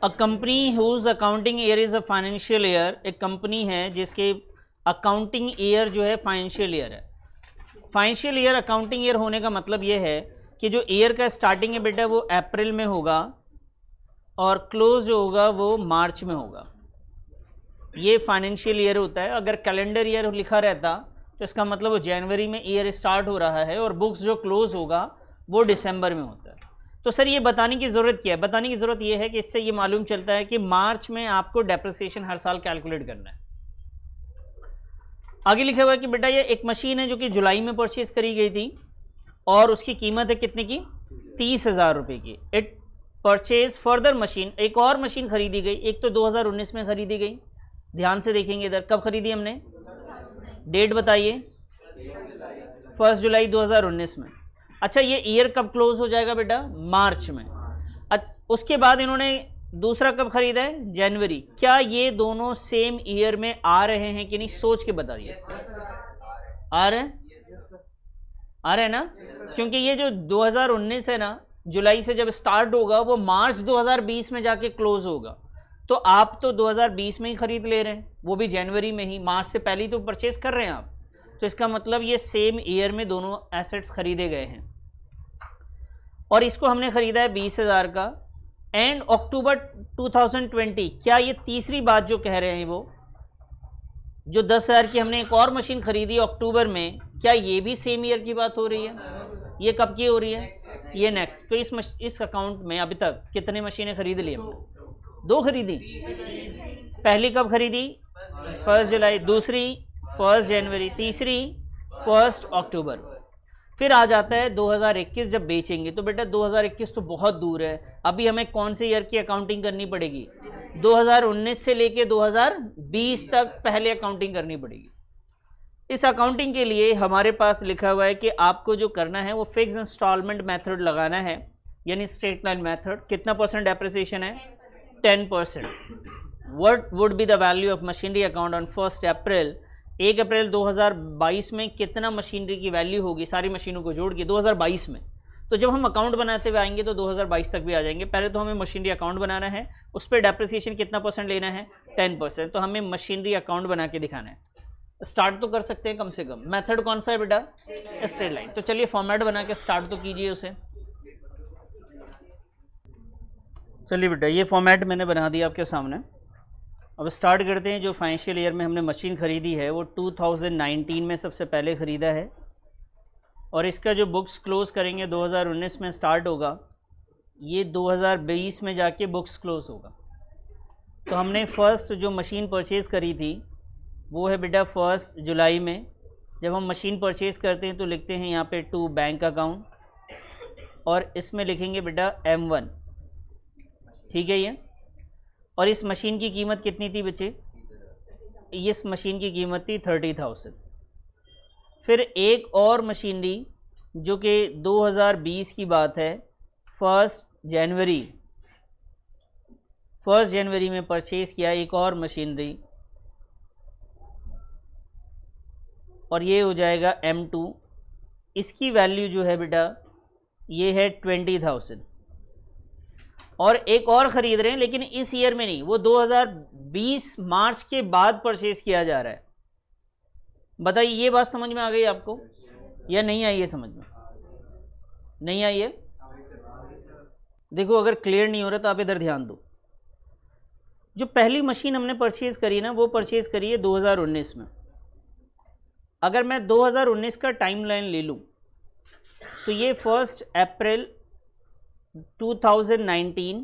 A company whose accounting year is a financial year, एक company है जिसके accounting year जो है फाइनेंशियल ईयर है। फाइनेंशियल ईयर अकाउंटिंग ईयर होने का मतलब ये है कि जो ईयर का स्टार्टिंग है बेटा वो अप्रैल में होगा और क्लोज जो होगा वो मार्च में होगा। ये फाइनेंशियल ईयर होता है। अगर कैलेंडर ईयर लिखा रहता तो इसका मतलब वो जनवरी में ईयर स्टार्ट हो रहा है और बुक्स जो क्लोज होगा वो दिसंबर में होता है। तो सर ये बताने की ज़रूरत क्या है? बताने की ज़रूरत ये है कि इससे ये मालूम चलता है कि मार्च में आपको डेप्रिसिएशन हर साल कैलकुलेट करना है। आगे लिखा हुआ है कि बेटा ये एक मशीन है जो कि जुलाई में परचेज करी गई थी और उसकी कीमत है कितने की? 30,000 रुपये की। इट परचेज फर्दर मशीन, एक और मशीन खरीदी गई। एक तो 2019 में खरीदी गई, ध्यान से देखेंगे इधर, कब खरीदी हमने? डेट बताइए। 1 जुलाई 2019 में। अच्छा ये ईयर कब क्लोज हो जाएगा बेटा? मार्च में। उसके बाद इन्होंने दूसरा कब खरीदा है? जनवरी। क्या ये दोनों सेम ईयर में आ रहे हैं कि नहीं? सोच के बताइए। आ रहे हैं? आ रहे हैं ना? क्योंकि ये जो 2019 है ना, जुलाई से जब स्टार्ट होगा वो मार्च 2020 में जाके क्लोज होगा। तो आप तो 2020 में ही खरीद ले रहे हैं, वो भी जनवरी में ही, मार्च से पहले ही तो परचेज कर रहे हैं आप। तो इसका मतलब ये सेम ईयर में दोनों एसेट्स खरीदे गए हैं और इसको हमने खरीदा है 20,000 का। एंड अक्टूबर 2020, क्या ये तीसरी बात जो कह रहे हैं वो जो 10,000 की हमने एक और मशीन खरीदी अक्टूबर में, क्या ये भी सेम ईयर की बात हो रही है? ये कब की हो रही है? ये नेक्स्ट। तो इस अकाउंट में अभी तक कितने मशीनें खरीद ली हमने? 2 खरीदी। पहली कब खरीदी? 1 जुलाई, दूसरी 1 जनवरी, तीसरी 1 अक्टूबर। फिर आ जाता है 2021 जब बेचेंगे। तो बेटा 2021 तो बहुत दूर है, अभी हमें कौन से ईयर की अकाउंटिंग करनी पड़ेगी? 2019 से लेके 2020 तक पहले अकाउंटिंग करनी पड़ेगी। इस अकाउंटिंग के लिए हमारे पास लिखा हुआ है कि आपको जो करना है वो फिक्स इंस्टॉलमेंट मेथड लगाना है, यानी स्ट्रेट लाइन मेथड। कितना परसेंट डेप्रिसिएशन है? 10%। What would be the value of machinery account on 1 अप्रैल? 1 अप्रैल 2022 में कितना मशीनरी की वैल्यू होगी सारी मशीनों को जोड़ के 2022 में? तो जब हम अकाउंट बनाते हुए आएंगे तो 2022 तक भी आ जाएंगे। पहले तो हमें मशीनरी अकाउंट बनाना है, उस पर डेप्रिसिएशन कितना परसेंट लेना है? 10%। तो हमें मशीनरी अकाउंट बना के दिखाना है। स्टार्ट तो कर सकते हैं कम से कम। मेथड कौन सा है बेटा? Straight line. तो चलिए फॉर्मेट बना के स्टार्ट तो कीजिए उसे। चलिए बेटा ये फॉर्मेट मैंने बना दिया आपके सामने। अब स्टार्ट करते हैं। जो फाइनेंशियल ईयर में हमने मशीन ख़रीदी है वो 2019 में सबसे पहले ख़रीदा है और इसका जो बुक्स क्लोज़ करेंगे 2019 में स्टार्ट होगा, ये 2020 में जाके बुक्स क्लोज़ होगा। तो हमने फ़र्स्ट जो मशीन परचेज़ करी थी वो है बेटा 1 जुलाई में। जब हम मशीन परचेज़ करते हैं तो लिखते हैं यहाँ पे टू बैंक अकाउंट और इसमें लिखेंगे बेटा M1, ठीक है ये। और इस मशीन की कीमत कितनी थी बच्चे? इस मशीन की कीमत थी 30,000। फिर एक और मशीनरी जो कि 2020 की बात है, 1 जनवरी में परचेज़ किया एक और मशीनरी और ये हो जाएगा M2। इसकी वैल्यू जो है बेटा ये है 20,000। और एक और ख़रीद रहे हैं लेकिन इस ईयर में नहीं, वो 2020 मार्च के बाद परचेज किया जा रहा है। बताइए ये बात समझ में आ गई आपको या नहीं आई है? समझ में नहीं आई है? देखो अगर क्लियर नहीं हो रहा तो आप इधर ध्यान दो। जो पहली मशीन हमने परचेज करी ना वो परचेज करी है 2019 में। अगर मैं 2019 का टाइमलाइन ले लूँ तो ये 1 अप्रैल 2019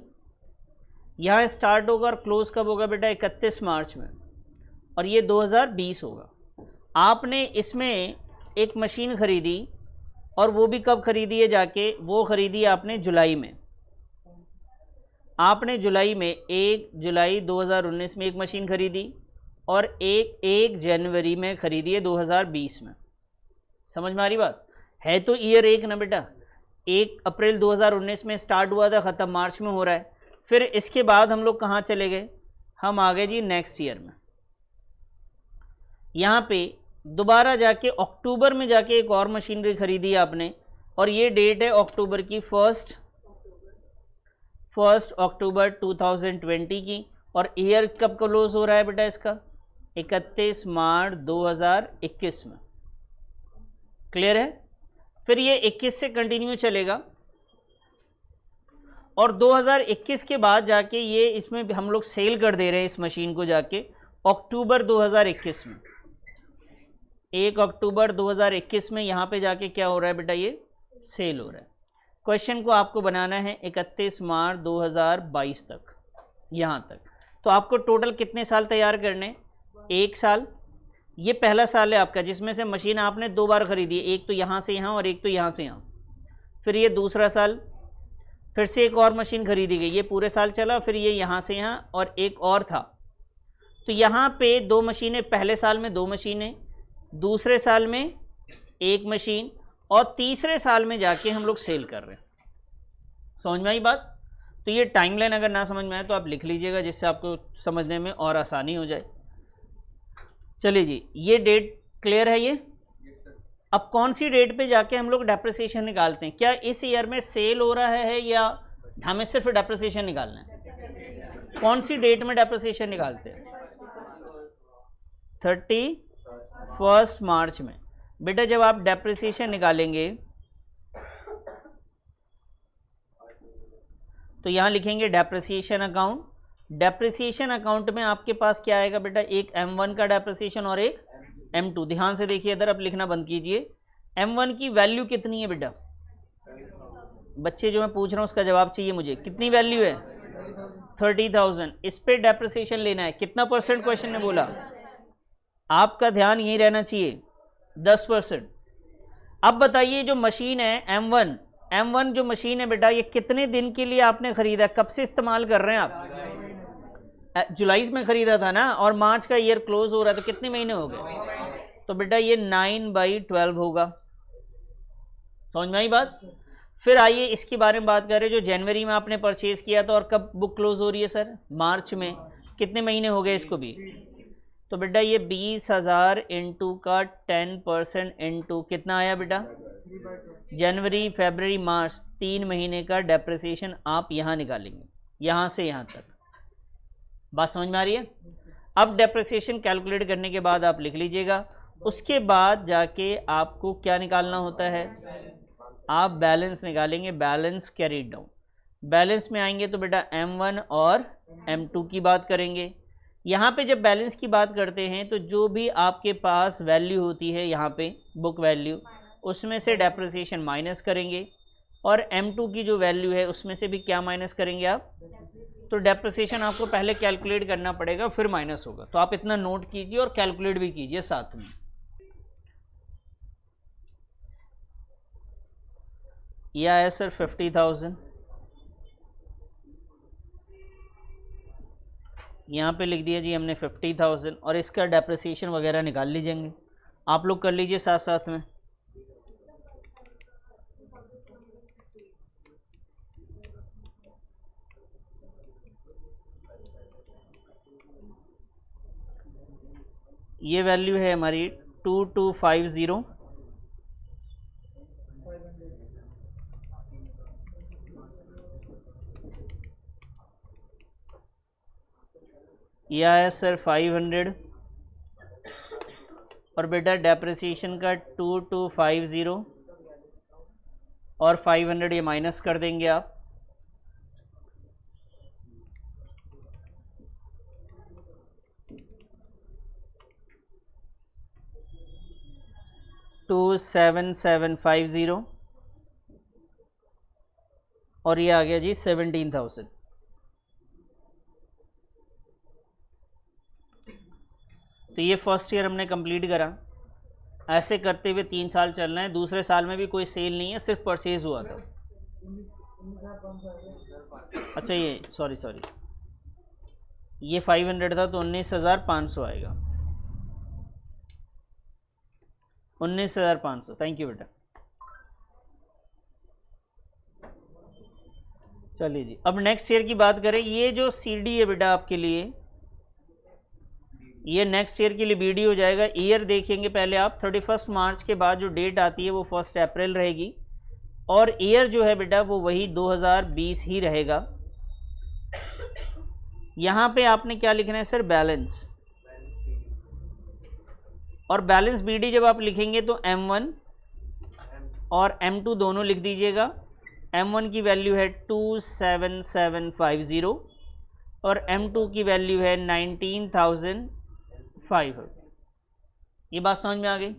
यहाँ स्टार्ट होगा और क्लोज कब होगा बेटा? 31 मार्च में। और ये 2020 होगा। आपने इसमें एक मशीन ख़रीदी और वो भी कब ख़रीदी है जाके? वो ख़रीदी आपने जुलाई में। आपने जुलाई में 1 जुलाई 2019 में एक मशीन ख़रीदी और 1 जनवरी में ख़रीदी है 2020 में। समझ में आ रही बात? है तो ईयर एक ना बेटा। 1 अप्रैल 2019 में स्टार्ट हुआ था, ख़त्म मार्च में हो रहा है। फिर इसके बाद हम लोग कहाँ चले गए? हम आ गए जी नेक्स्ट ईयर में। यहाँ पे दोबारा जाके अक्टूबर में जाके एक और मशीनरी खरीदी आपने और ये डेट है अक्टूबर की 1 1 अक्टूबर 2020 की, और ईयर कब क्लोज हो रहा है बेटा इसका? 31 मार्च 2021 में। क्लियर है? फिर ये 21 से कंटिन्यू चलेगा और 2021 के बाद जाके ये इसमें हम लोग सेल कर दे रहे हैं इस मशीन को जाके अक्टूबर 2021 में। 1 अक्टूबर 2021 में यहाँ पे जाके क्या हो रहा है बेटा? ये सेल हो रहा है। क्वेश्चन को आपको बनाना है 31 मार्च 2022 तक, यहाँ तक। तो आपको टोटल कितने साल तैयार करने? 1 साल। ये पहला साल है आपका जिसमें से मशीन आपने 2 बार खरीदी है, एक तो यहाँ से यहाँ और एक तो यहाँ से यहाँ। फिर ये दूसरा साल, फिर से एक और मशीन खरीदी गई, ये पूरे साल चला। फिर ये यहाँ से यहाँ और एक और था। तो यहाँ पे 2 मशीनें, पहले साल में 2 मशीनें, दूसरे साल में 1 मशीन, और तीसरे साल में जाके हम लोग सेल कर रहे हैं। समझ में आई बात? तो ये टाइमलाइन अगर ना समझ में आए तो आप लिख लीजिएगा, जिससे आपको समझने में और आसानी हो जाए। चलिए जी, ये डेट क्लियर है ये। अब कौन सी डेट पे जाके हम लोग डेप्रिसिएशन निकालते हैं? क्या इस ईयर में सेल हो रहा है या हमें सिर्फ डेप्रिसिएशन निकालना है? कौन सी डेट में डेप्रिसिएशन निकालते हैं? 31 मार्च में। बेटा जब आप डेप्रिसिएशन निकालेंगे तो यहाँ लिखेंगे डेप्रिसिएशन अकाउंट। डेप्रिसिएशन अकाउंट में आपके पास क्या आएगा बेटा? एक M1 का डेप्रिसिएशन और एक M2। ध्यान से देखिए इधर, अब लिखना बंद कीजिए। M1 की वैल्यू कितनी है बेटा? बच्चे जो मैं पूछ रहा हूँ उसका जवाब चाहिए मुझे। कितनी वैल्यू है? 30,000। इस पे डेप्रिसिएशन लेना है। कितना परसेंट क्वेश्चन ने बोला? आपका ध्यान यही रहना चाहिए, 10%। अब बताइए जो मशीन है M1 जो मशीन है बेटा, ये कितने दिन के लिए आपने खरीदा? कब से इस्तेमाल कर रहे हैं आप? जुलाई में खरीदा था ना, और मार्च का ईयर क्लोज हो रहा है, तो कितने महीने हो गए? तो बेटा ये 9/12 होगा। समझ में आई बात? फिर आइए इसके बारे में बात करें। जो जनवरी में आपने परचेज किया था और कब बुक क्लोज हो रही है सर? मार्च में। कितने महीने हो गए इसको भी? तो बेटा ये 20,000 इंटू का 10% इंटू कितना आया बेटा? जनवरी, फरवरी, मार्च, 3 महीने का डेप्रिसिएशन आप यहाँ निकालेंगे, यहाँ से यहाँ तक। बात समझ में आ रही है? अब डेप्रिसिएशन कैलकुलेट करने के बाद आप लिख लीजिएगा। उसके बाद जाके आपको क्या निकालना होता है? आप बैलेंस निकालेंगे, बैलेंस कैरीड डाउन। बैलेंस में आएंगे तो बेटा M1 और M2 की बात करेंगे। यहाँ पे जब बैलेंस की बात करते हैं तो जो भी आपके पास वैल्यू होती है यहाँ पे बुक वैल्यू, उसमें से डेप्रिसिएशन माइनस करेंगे, और M2 की जो वैल्यू है उसमें से भी क्या माइनस करेंगे आप? तो डेप्रिसिएशन आपको पहले कैलकुलेट करना पड़ेगा, फिर माइनस होगा। तो आप इतना नोट कीजिए और कैलकुलेट भी कीजिए साथ में। यह है सर 50,000। यहाँ पे लिख दिया जी हमने 50,000, और इसका डेप्रिसिएशन वगैरह निकाल लीजिएंगे। आप लोग कर लीजिए साथ साथ में। ये वैल्यू है हमारी 2250। यह है सर 500, और बेटा डेप्रिसिएशन का 2250 और 500 ये माइनस कर देंगे आप। टू 7750, और ये आ गया जी 17,000। तो ये फर्स्ट ईयर हमने कंप्लीट करा। ऐसे करते हुए 3 साल चलना है। दूसरे साल में भी कोई सेल नहीं है, सिर्फ परचेज हुआ था। अच्छा ये सॉरी ये 500 था तो 19,500 आएगा। 19,500। थैंक यू बेटा। चलिए जी, अब नेक्स्ट ईयर की बात करें। ये जो CD है बेटा आपके लिए, ये नेक्स्ट ईयर के लिए BD हो जाएगा। ईयर देखेंगे पहले आप। 31 मार्च के बाद जो डेट आती है वो 1 अप्रैल रहेगी, और ईयर जो है बेटा वो वही 2020 ही रहेगा। यहाँ पे आपने क्या लिखना है सर, बैलेंस, और बैलेंस BD जब आप लिखेंगे तो M1 और M2 दोनों लिख दीजिएगा। M1 की वैल्यू है 27750 और M2 की वैल्यू है 19,500। ये बात समझ में आ गई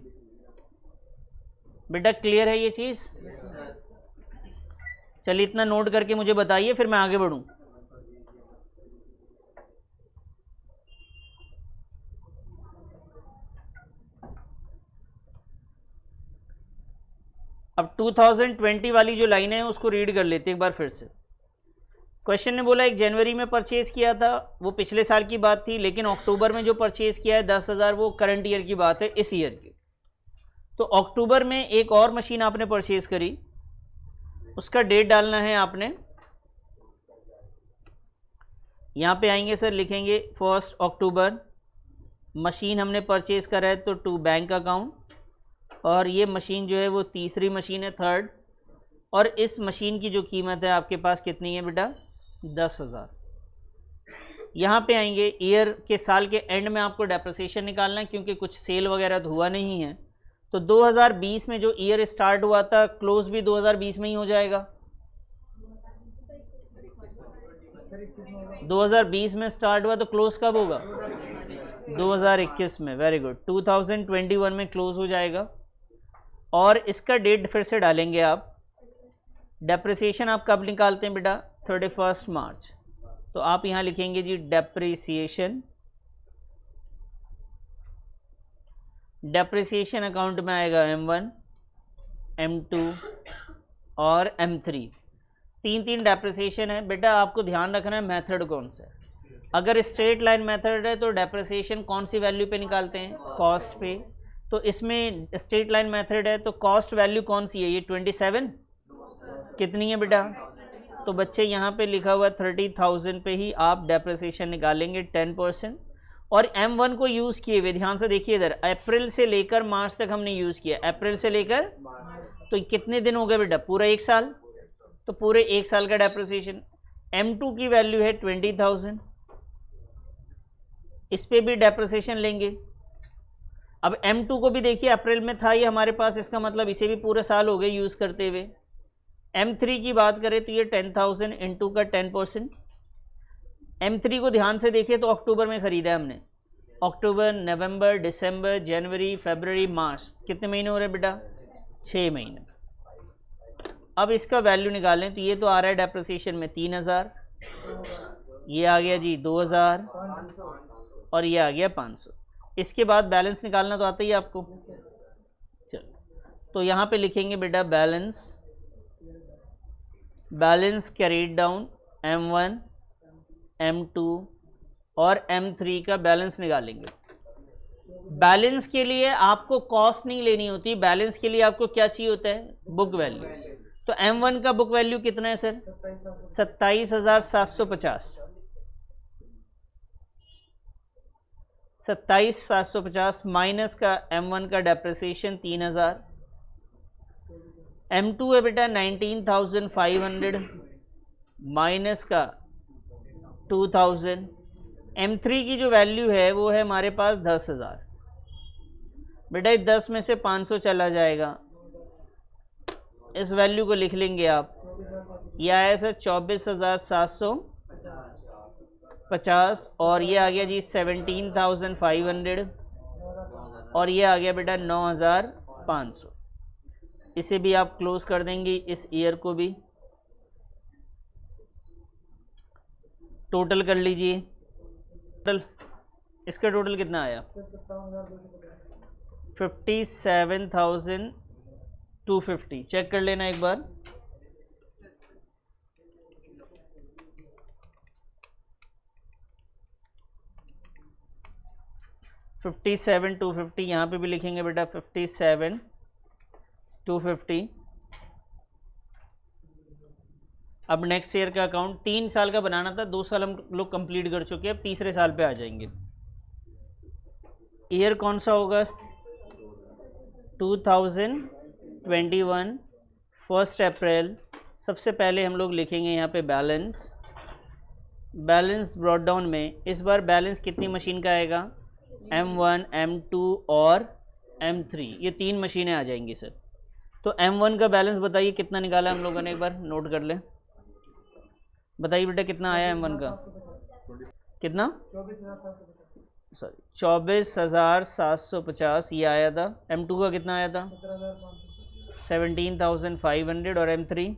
बेटा, क्लियर है ये चीज़? चलिए इतना नोट करके मुझे बताइए, फिर मैं आगे बढ़ूं। अब 2020 वाली जो लाइन है उसको रीड कर लेते हैं एक बार फिर से। क्वेश्चन ने बोला एक जनवरी में परचेज किया था, वो पिछले साल की बात थी, लेकिन अक्टूबर में जो परचेज किया है 10,000, वो करंट ईयर की बात है, इस ईयर की। तो अक्टूबर में एक और मशीन आपने परचेज करी, उसका डेट डालना है आपने। यहाँ पे आएंगे सर, लिखेंगे 1 अक्टूबर, मशीन हमने परचेज करा है तो टू बैंक अकाउंट, और ये मशीन जो है वो तीसरी मशीन है, 3rd, और इस मशीन की जो कीमत है आपके पास कितनी है बेटा, 10,000। यहाँ पे आएंगे, ईयर के साल के एंड में आपको डेप्रिसिएशन निकालना है, क्योंकि कुछ सेल वगैरह तो हुआ नहीं है। तो 2020 में जो ईयर स्टार्ट हुआ था, क्लोज भी 2020 में ही हो जाएगा। 2020 में स्टार्ट हुआ तो क्लोज कब होगा, 2021 में। वेरी गुड, 2021 में क्लोज हो जाएगा। और इसका डेट फिर से डालेंगे आप। डेप्रिसिएशन आप कब निकालते हैं बेटा, 31 मार्च। तो आप यहाँ लिखेंगे जी डेप्रिसिएशन, डेप्रिसिएशन अकाउंट में आएगा M1, M2 और M3, तीन डेप्रिसिएशन है। बेटा आपको ध्यान रखना है मेथड कौन सा है। अगर स्ट्रेट लाइन मेथड है तो डेप्रिसिएशन कौन सी वैल्यू पे निकालते हैं, कॉस्ट पे। तो इसमें स्ट्रेट लाइन मेथड है तो कॉस्ट वैल्यू कौन सी है, ये 27 कितनी है बेटा, तो बच्चे यहाँ पे लिखा हुआ 30,000 पे ही आप डेप्रिसिएशन निकालेंगे 10%। और M1 को यूज़ किए हुए, ध्यान से देखिए इधर, अप्रैल से लेकर मार्च तक हमने यूज़ किया, अप्रैल से लेकर, तो कितने दिन हो गए बेटा, पूरा 1 साल, तो पूरे 1 साल का डेप्रिसिएशन। M2 की वैल्यू है 20,000, इस पे भी डेप्रिसिएशन लेंगे। अब M2 को भी देखिए अप्रैल में था ये हमारे पास, इसका मतलब इसे भी पूरा साल हो गए यूज़ करते हुए। M3 की बात करें तो ये 10,000 इंटू का 10%। M3 को ध्यान से देखिए तो अक्टूबर में ख़रीदा है हमने, अक्टूबर, नवंबर, दिसंबर, जनवरी, फरवरी, मार्च, कितने महीने हो रहे हैं बेटा, 6 महीने। अब इसका वैल्यू निकालें तो ये तो आ रहा है डेप्रिसिएशन में 3,000, ये आ गया जी 2,000 और ये आ गया 500। इसके बाद बैलेंस निकालना तो आता ही है आपको। चलो तो यहाँ पे लिखेंगे बेटा balance, balance carried down M1, M2 और M3 का बैलेंस निकालेंगे। बैलेंस के लिए आपको कॉस्ट नहीं लेनी होती, बैलेंस के लिए आपको क्या चाहिए होता है, बुक वैल्यू। तो M1 का बुक वैल्यू कितना है सर, 27,750, 27,750 माइनस का M1 का डेप्रिसिएशन 3,000, M2 है बेटा 19,500 माइनस का 2,000, M3 की जो वैल्यू है वो है हमारे पास 10,000। बेटा 10 में से 500 चला जाएगा, इस वैल्यू को लिख लेंगे आप, यह आया सर 24,750 और ये आ गया जी 17,500 और ये आ गया बेटा 9,500। इसे भी आप क्लोज कर देंगे, इस ईयर को भी। टोटल कर लीजिए, टोटल इसका टोटल कितना आया, 57,250। चेक कर लेना एक बार। $57,250 यहाँ पे भी लिखेंगे बेटा 57,250। अब नेक्स्ट ईयर का अकाउंट 3 साल का बनाना था, 2 साल हम लोग कंप्लीट कर चुके हैं, अब तीसरे साल पे आ जाएंगे। ईयर कौन सा होगा, 2021 1 अप्रैल। सबसे पहले हम लोग लिखेंगे यहाँ पे बैलेंस, बैलेंस ब्रॉट डाउन में इस बार बैलेंस कितनी मशीन का आएगा? M1, M2 और M3, ये 3 मशीनें आ जाएंगी सर। तो M1 का बैलेंस बताइए कितना निकाला हम लोगों ने, एक बार नोट कर लें। बताइए बेटा कितना आया M1 का? कितना? सॉरी 24,750 ये आया था। M2 का कितना आया था? 17,500 और M3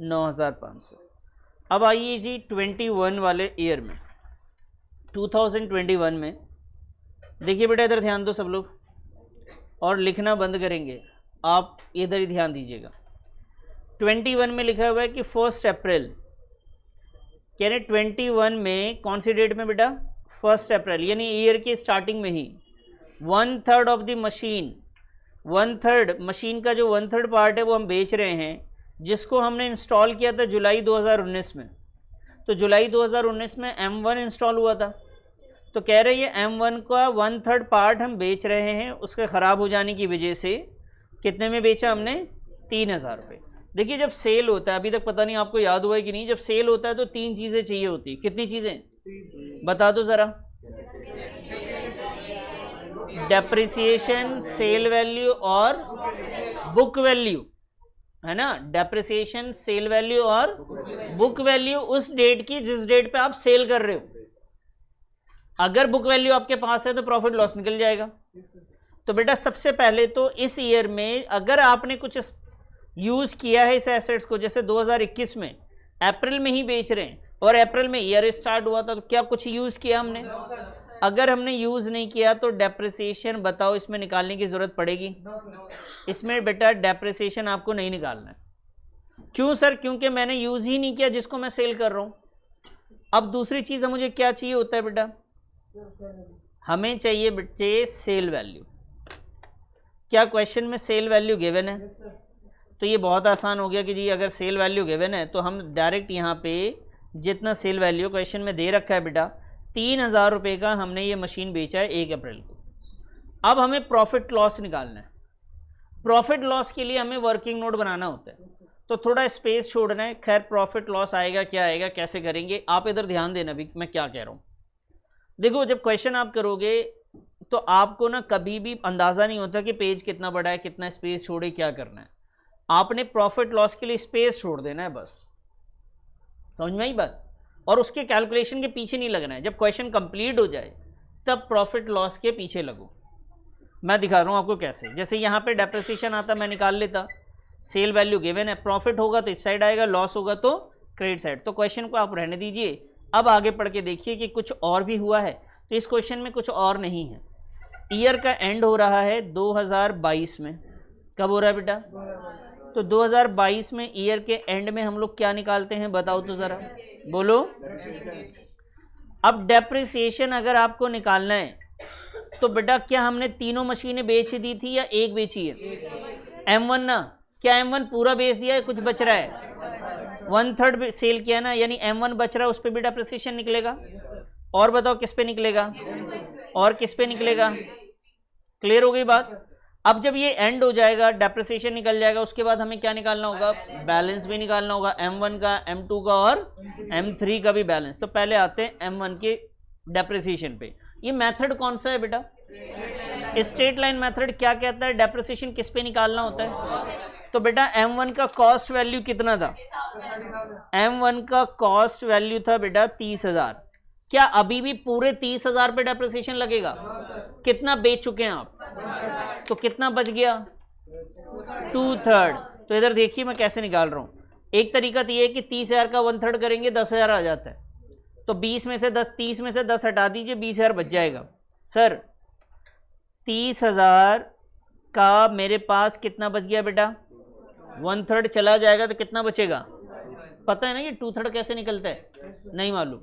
9,500। अब आइए जी 21 वाले ईयर में, 2021 में देखिए बेटा, इधर ध्यान दो सब लोग और लिखना बंद करेंगे, आप इधर ही ध्यान दीजिएगा। 21 में लिखा हुआ है कि 1 अप्रैल, यानी 21 में कौन सी डेट में बेटा? 1 अप्रैल, यानी ईयर की स्टार्टिंग में ही 1/3 ऑफ द मशीन, 1/3 मशीन का जो 1/3 पार्ट है वो हम बेच रहे हैं, जिसको हमने इंस्टॉल किया था जुलाई 2019 में। तो जुलाई 2019 में M1 इंस्टॉल हुआ था, तो कह रहे हैं M1 का 1/3 पार्ट हम बेच रहे हैं, उसके ख़राब हो जाने की वजह से कितने में बेचा हमने? 3,000 रुपये। देखिए जब सेल होता है, अभी तक पता नहीं आपको याद हुआ है कि नहीं, जब सेल होता है तो 3 चीज़ें चाहिए होती है। कितनी चीज़ें बता दो ज़रा? डेप्रिसिएशन, सेल वैल्यू और बुक वैल्यू, है ना? डेप्रिसिएशन, सेल वैल्यू और बुक वैल्यू उस डेट की जिस डेट पे आप सेल कर रहे हो। अगर बुक वैल्यू आपके पास है तो प्रॉफिट लॉस निकल जाएगा। तो बेटा सबसे पहले तो इस ईयर में अगर आपने कुछ यूज किया है इस एसेट्स को, जैसे 2021 में अप्रैल में ही बेच रहे हैं और अप्रैल में ईयर स्टार्ट हुआ था, तो क्या कुछ यूज किया हमने? अगर हमने यूज नहीं किया तो डेप्रिसिएशन बताओ इसमें निकालने की जरूरत पड़ेगी? इसमें बेटा डेप्रिसिएशन आपको नहीं निकालना है। क्यों सर? क्योंकि मैंने यूज ही नहीं किया जिसको मैं सेल कर रहा हूं। अब दूसरी चीज मुझे क्या चाहिए होता है बेटा? हमें चाहिए बच्चे सेल वैल्यू। क्या क्वेश्चन में सेल वैल्यू गिवन है? तो ये बहुत आसान हो गया कि जी अगर सेल वैल्यू गिवन है तो हम डायरेक्ट यहाँ पे जितना सेल वैल्यू क्वेश्चन में दे रखा है बेटा, 3,000 रुपये का हमने ये मशीन बेचा है 1 अप्रैल को। अब हमें प्रॉफिट लॉस निकालना है। प्रॉफिट लॉस के लिए हमें वर्किंग नोट बनाना होता है, तो थोड़ा स्पेस छोड़ना है। खैर प्रॉफिट लॉस आएगा, क्या आएगा, कैसे करेंगे, आप इधर ध्यान देना भी मैं क्या कह रहा हूँ। देखो जब क्वेश्चन आप करोगे तो आपको ना कभी भी अंदाज़ा नहीं होता कि पेज कितना बड़ा है, कितना स्पेस छोड़े, क्या करना है। आपने प्रॉफिट लॉस के लिए स्पेस छोड़ देना है बस, समझ में आई बात? और उसके कैलकुलेशन के पीछे नहीं लगना है। जब क्वेश्चन कंप्लीट हो जाए तब प्रॉफिट लॉस के पीछे लगो। मैं दिखा रहा हूँ आपको कैसे। जैसे यहाँ पे डेप्रिसिएशन आता, मैं निकाल लेता, सेल वैल्यू गिवन है, प्रॉफिट होगा तो इस साइड आएगा, लॉस होगा तो क्रेडिट साइड। तो क्वेश्चन को आप रहने दीजिए, अब आगे पढ़ के देखिए कि कुछ और भी हुआ है। तो इस क्वेश्चन में कुछ और नहीं है। ईयर का एंड हो रहा है 2022 में। कब हो रहा है बेटा? तो 2022 में ईयर के एंड में हम लोग क्या निकालते हैं बताओ तो ज़रा, बोलो। अब डेप्रिसिएशन अगर आपको निकालना है तो बेटा क्या हमने तीनों मशीनें बेच दी थी या एक बेची है? M1 ना, क्या M1 पूरा बेच दिया है, कुछ बच रहा है? 1/3 सेल किया ना, यानी M1 बच रहा है, उस पर भी डेप्रिसिएशन निकलेगा। और बताओ किस पे निकलेगा और किस पे निकलेगा? क्लियर हो गई बात? अब जब ये एंड हो जाएगा, डेप्रिसिएशन निकल जाएगा, उसके बाद हमें क्या निकालना होगा? बैलेंस भी निकालना होगा, M1 का, M2 का और M3 का भी बैलेंस। तो पहले आते हैं M1 के डेप्रिसिएशन पे। ये मेथड कौन सा है बेटा? Straight line method. क्या कहता है? डेप्रिसिएशन किस पे निकालना होता है? तो बेटा M1 का कॉस्ट वैल्यू कितना था? M1 का कॉस्ट वैल्यू था बेटा 30,000। क्या अभी भी पूरे 30,000 पे डेप्रिसिएशन लगेगा? कितना बेच चुके हैं आप? तो कितना बच गया? 2/3। तो इधर देखिए मैं कैसे निकाल रहा हूं। एक तरीका तो ये है कि 30,000 का 1/3 करेंगे 10,000 आ जाता है, तो 20 में से 10, 30 में से 10 हटा दीजिए, 20,000 बच जाएगा। सर 30,000 का मेरे पास कितना बच गया बेटा? 1/3 चला जाएगा तो कितना बचेगा? पता है ना ये 2/3 कैसे निकलता है? नहीं मालूम?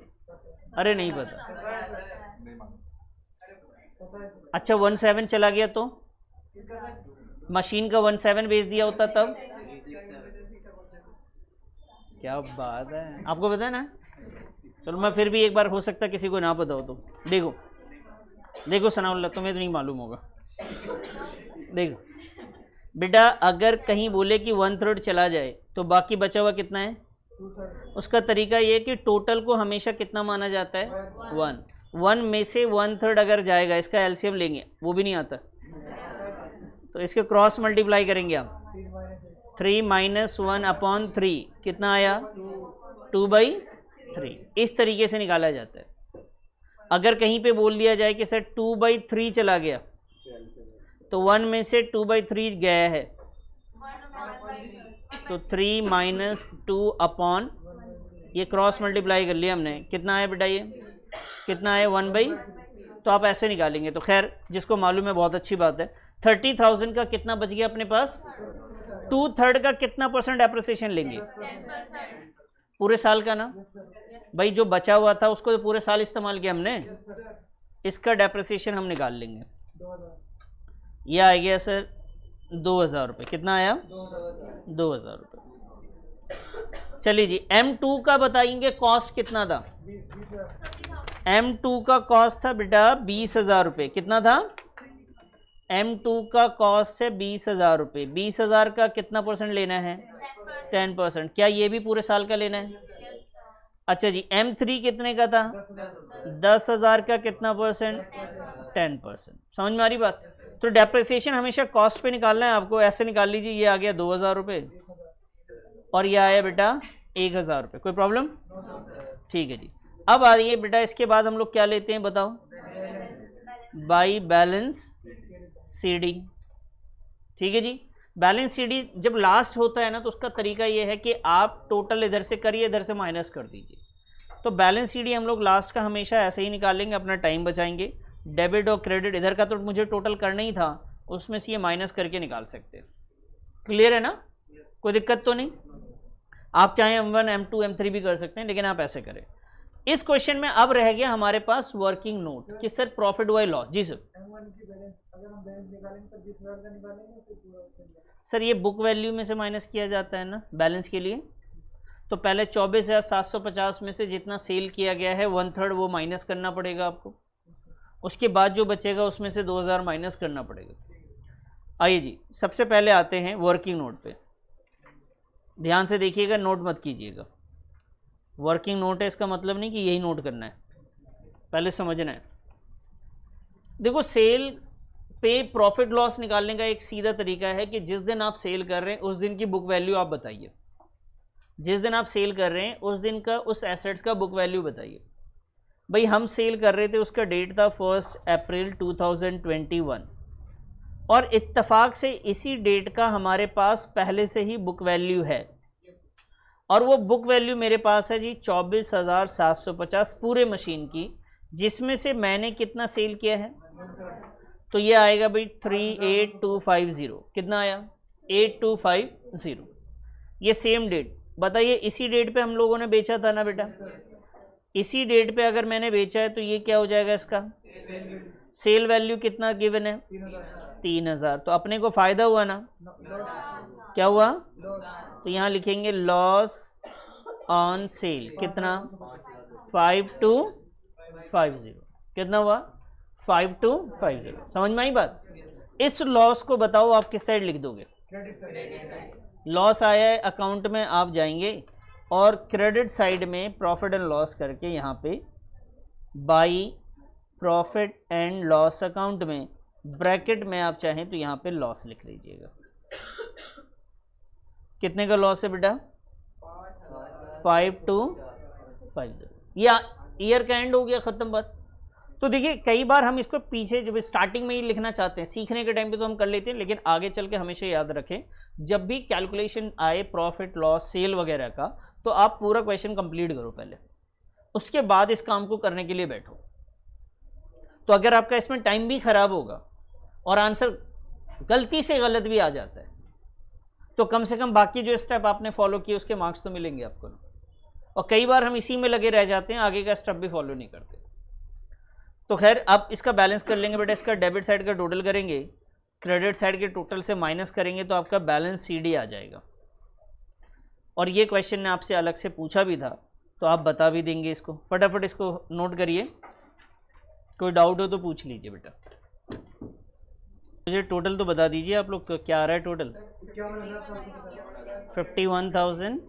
अरे नहीं पता। अच्छा 1/7 चला गया तो मशीन का 1/7 बेच दिया होता तब? क्या बात है, आपको पता है ना? चलो मैं फिर भी एक बार, हो सकता है किसी को ना पता हो तो। देखो देखो सनाउल्लाह, तुम्हें तो नहीं मालूम होगा। देखो बेटा, अगर कहीं बोले कि 1/3 चला जाए तो बाकी बचा हुआ कितना है? उसका तरीका ये कि टोटल को हमेशा कितना माना जाता है, 1। 1 में से 1/3 अगर जाएगा, इसका एलसीएम लेंगे, वो भी नहीं आता, तो इसके क्रॉस मल्टीप्लाई करेंगे आप, 3 - 1/3 कितना आया, 2/3। इस तरीके से निकाला जाता है। अगर कहीं पे बोल दिया जाए कि सर 2/3 चला गया, तो 1 में से 2/3 गया है, तो 3 - 2/, ये क्रॉस मल्टीप्लाई कर लिया हमने, कितना है बेटा, ये कितना है, 1/, तो आप ऐसे निकालेंगे। तो खैर जिसको मालूम है बहुत अच्छी बात है। 30,000 का कितना बच गया अपने पास, 2/3 का कितना % एप्रिसिएशन लेंगे, पूरे साल का ना भाई, जो बचा हुआ था उसको तो पूरे साल इस्तेमाल किया हमने, इसका डेप्रिसिएशन हम निकाल लेंगे। ये आ गया सर 2,000 रुपये, कितना आया, 2,000 रुपये। चलिए जी, M2 का बताएंगे कॉस्ट कितना था। M2 का कॉस्ट था बेटा 20,000 रुपये, कितना था, M2 का कॉस्ट है 20,000 रुपये। 20,000 का कितना % लेना है, 10%। क्या ये भी पूरे साल का लेना है? अच्छा जी, M3 कितने का था, 10,000 का कितना %, 10%। समझ में आ रही बात। तो डेप्रिसिएशन हमेशा कॉस्ट पे निकालना है आपको, ऐसे निकाल लीजिए। ये आ गया 2,000 रुपये और ये आया बेटा 1,000 रुपये। कोई प्रॉब्लम? ठीक है जी। अब आइए बेटा, इसके बाद हम लोग क्या लेते हैं बताओ, बाई बैलेंस CD। ठीक है जी। बैलेंस CD जब लास्ट होता है ना, तो उसका तरीका ये है कि आप टोटल इधर से करिए, इधर से माइनस कर दीजिए। तो बैलेंस CD हम लोग लास्ट का हमेशा ऐसे ही निकालेंगे, अपना टाइम बचाएंगे। डेबिट और क्रेडिट, इधर का तो मुझे टोटल करना ही था, उसमें से ये माइनस करके निकाल सकते हैं। क्लियर है ना, कोई दिक्कत तो नहीं। आप चाहे M1 M2 M3 भी कर सकते हैं, लेकिन आप ऐसे करें। इस क्वेश्चन में अब रह गया हमारे पास वर्किंग नोट कि सर प्रॉफिट बाय लॉस। जी सर, सर ये बुक वैल्यू में से माइनस किया जाता है ना बैलेंस के लिए। तो पहले 24,750 में से जितना सेल किया गया है 1/3 वो माइनस करना पड़ेगा आपको। उसके बाद जो बचेगा उसमें से 2,000 माइनस करना पड़ेगा। आइए जी, सबसे पहले आते हैं वर्किंग नोट पे। ध्यान से देखिएगा, नोट मत कीजिएगा। वर्किंग नोट है इसका मतलब नहीं कि यही नोट करना है, पहले समझना है। देखो, सेल पे प्रॉफिट लॉस निकालने का एक सीधा तरीका है कि जिस दिन आप सेल कर रहे हैं उस दिन की बुक वैल्यू आप बताइए। जिस दिन आप सेल कर रहे हैं उस दिन का उस एसेट्स का बुक वैल्यू बताइए। भाई हम सेल कर रहे थे, उसका डेट था 1 अप्रैल 2021 और इत्तेफाक से इसी डेट का हमारे पास पहले से ही बुक वैल्यू है, और वो बुक वैल्यू मेरे पास है जी 24,750 पूरे मशीन की, जिसमें से मैंने कितना सेल किया है, तो ये आएगा भाई 38250। कितना आया, 8250। ये सेम डेट बताइए, इसी डेट पे हम लोगों ने बेचा था ना बेटा। इसी डेट पे अगर मैंने बेचा है तो ये क्या हो जाएगा, इसका सेल वैल्यू कितना गिवन है, 3,000। तो अपने को फायदा हुआ ना, क्या हुआ, तो यहाँ लिखेंगे लॉस ऑन सेल कितना, 5250। कितना हुआ, 5250। समझ में आई बात। इस लॉस को बताओ आप किस साइड लिख दोगे, लॉस आया है अकाउंट में, आप जाएंगे और क्रेडिट साइड में प्रॉफिट एंड लॉस करके यहाँ पे by profit and loss account में ब्रैकेट में आप चाहें तो यहाँ पे लॉस लिख लीजिएगा। कितने का लॉस है बेटा, 5250। या ईयर का एंड हो गया, खत्म बात। तो देखिए, कई बार हम इसको पीछे जब स्टार्टिंग में ही लिखना चाहते हैं, सीखने के टाइम पे तो हम कर लेते हैं, लेकिन आगे चल के हमेशा याद रखें, जब भी कैलकुलेशन आए प्रॉफिट लॉस सेल वगैरह का, तो आप पूरा क्वेश्चन कंप्लीट करो पहले, उसके बाद इस काम को करने के लिए बैठो। तो अगर आपका इसमें टाइम भी खराब होगा और आंसर गलती से गलत भी आ जाता है, तो कम से कम बाकी जो स्टेप आपने फॉलो किए उसके मार्क्स तो मिलेंगे आपको। और कई बार हम इसी में लगे रह जाते हैं, आगे का स्टेप भी फॉलो नहीं करते। तो खैर, अब इसका बैलेंस कर लेंगे बेटा। इसका डेबिट साइड का टोटल करेंगे, क्रेडिट साइड के टोटल से माइनस करेंगे, तो आपका बैलेंस CD आ जाएगा। और ये क्वेश्चन ने आपसे अलग से पूछा भी था, तो आप बता भी देंगे इसको। फटाफट इसको नोट करिए, कोई डाउट हो तो पूछ लीजिए बेटा। मुझे टोटल तो बता दीजिए आप लोग, क्या आ रहा है टोटल, 51,000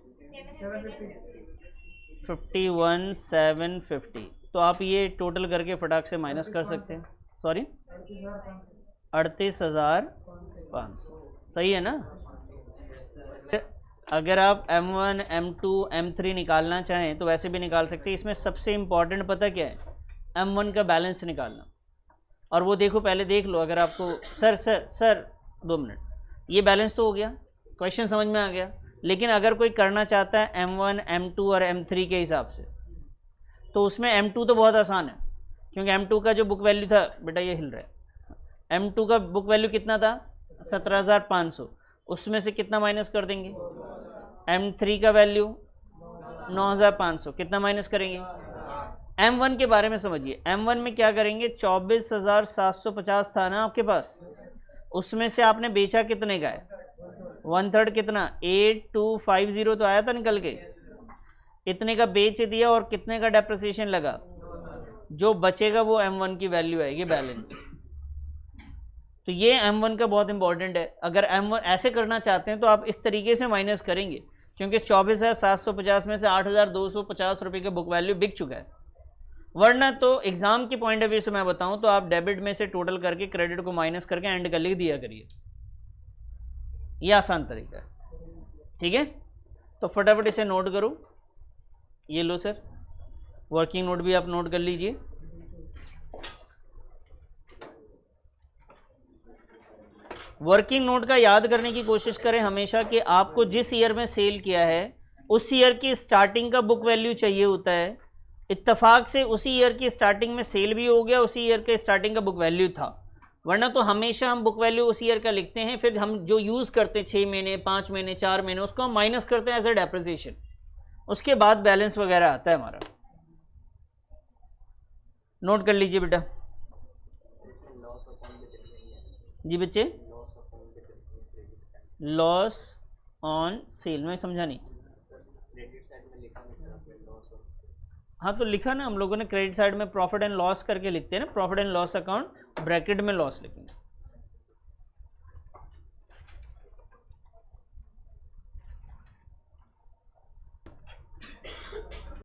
51,750। तो आप ये टोटल करके फटाक से माइनस कर सकते हैं। सॉरी 38,500, सही है ना। अगर आप M1, M2, M3 निकालना चाहें तो वैसे भी निकाल सकते हैं। इसमें सबसे इम्पॉर्टेंट पता क्या है, M1 का बैलेंस निकालना। और वो देखो, पहले देख लो। अगर आपको सर 2 मिनट, ये बैलेंस तो हो गया, क्वेश्चन समझ में आ गया। लेकिन अगर कोई करना चाहता है M1, M2 और M3 के हिसाब से, तो उसमें M2 तो बहुत आसान है, क्योंकि M2 का जो बुक वैल्यू था, बेटा ये हिल रहा है, M2 का बुक वैल्यू कितना था 17,500, उसमें से कितना माइनस कर देंगे, M3 का वैल्यू 9,500, कितना माइनस करेंगे। M1 के बारे में समझिए, M1 में क्या करेंगे, 24,750 था ना आपके पास, उसमें से आपने बेचा कितने का है, 1/3 कितना, 8250 तो आया था निकल के, इतने का बेच दिया और कितने का डेप्रिसिएशन लगा, जो बचेगा वो M1 की वैल्यू आएगी, बैलेंस। तो ये M1 का बहुत इंपॉर्टेंट है। अगर M1 ऐसे करना चाहते हैं तो आप इस तरीके से माइनस करेंगे, क्योंकि 24,750 में से 8,250 रुपये का बुक वैल्यू बिक चुका है। वरना तो एग्जाम की पॉइंट ऑफ व्यू से मैं बताऊं तो आप डेबिट में से टोटल करके क्रेडिट को माइनस करके एंड कर लिख दिया करिए, ये आसान तरीका है। ठीक है, तो फटाफट इसे नोट करो। ये लो सर, वर्किंग नोट भी आप नोट कर लीजिए। वर्किंग नोट का याद करने की कोशिश करें हमेशा कि आपको जिस ईयर में सेल किया है उस ईयर की स्टार्टिंग का बुक वैल्यू चाहिए होता है। इत्तेफाक से उसी ईयर की स्टार्टिंग में सेल भी हो गया, उसी ईयर के स्टार्टिंग का बुक वैल्यू था। वरना तो हमेशा हम बुक वैल्यू उसी ईयर का लिखते हैं, फिर हम जो यूज़ करते हैं 6 महीने, 5 महीने, 4 महीने, उसको हम माइनस करते हैं एज ए डेप्रिसिएशन, उसके बाद बैलेंस वगैरह आता है हमारा। नोट कर लीजिए बेटा। जी बच्चे, लॉस ऑन सेल में समझा नहीं। हाँ तो लिखा ना हम लोगों ने, क्रेडिट साइड में प्रॉफिट एंड लॉस करके लिखते हैं ना, profit and loss account, bracket में लॉस लिखेंगे।